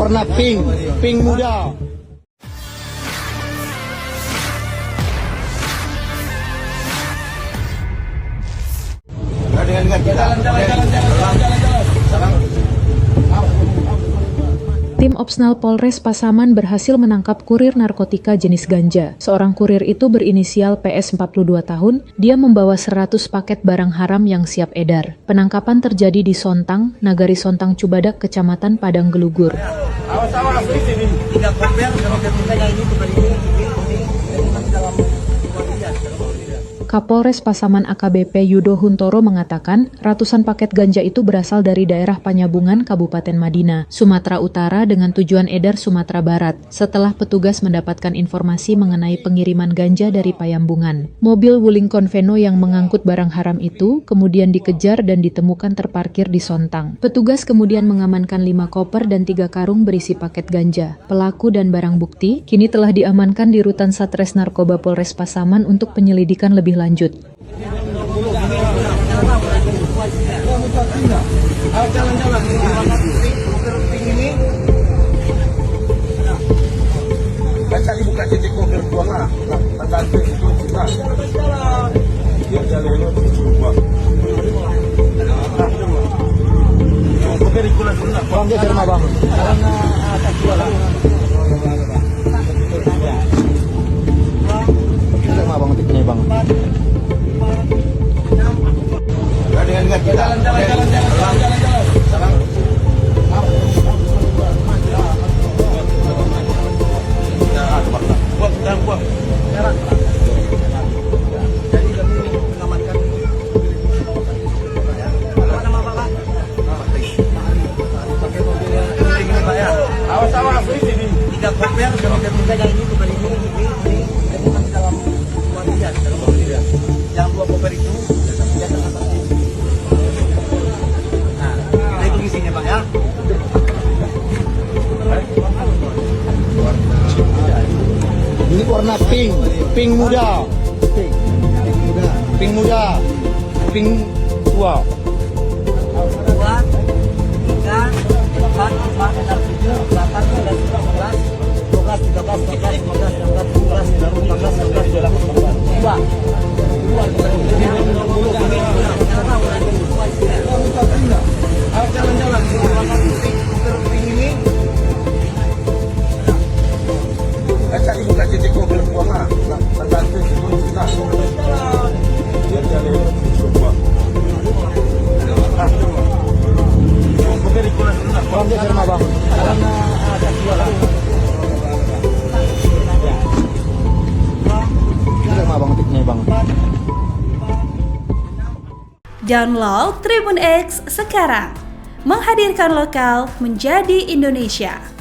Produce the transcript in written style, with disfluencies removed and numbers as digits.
warna pink, pink muda. Tim Opsnal Polres Pasaman berhasil menangkap kurir narkotika jenis ganja. Seorang kurir itu berinisial PS 42 tahun, dia membawa 100 paket barang haram yang siap edar. Penangkapan terjadi di Sontang, Nagari Sontang Cubadak, Kecamatan Padang Gelugur. Kapolres Pasaman AKBP Yudo Huntoro mengatakan ratusan paket ganja itu berasal dari daerah Panyabungan, Kabupaten Madina, Sumatera Utara dengan tujuan edar Sumatera Barat. Setelah petugas mendapatkan informasi mengenai pengiriman ganja dari Payambungan, mobil Wuling Konveno yang mengangkut barang haram itu kemudian dikejar dan ditemukan terparkir di Sontang. Petugas kemudian mengamankan 5 koper dan 3 karung berisi paket ganja. Pelaku dan barang bukti kini telah diamankan di Rutan Satres Narkoba Polres Pasaman untuk penyelidikan lebih lanjut. Yang 2 koper itu itu isinya Pak ya. Ini warna pink, pink muda. Pink muda. Pink tua. 2, 3, 4, 5, 6, 7, 8, 9, 10, 11, 12, 13, 14, 15, 16, 17, 18, 19, 20, Download Tribun X sekarang, menghadirkan lokal menjadi Indonesia.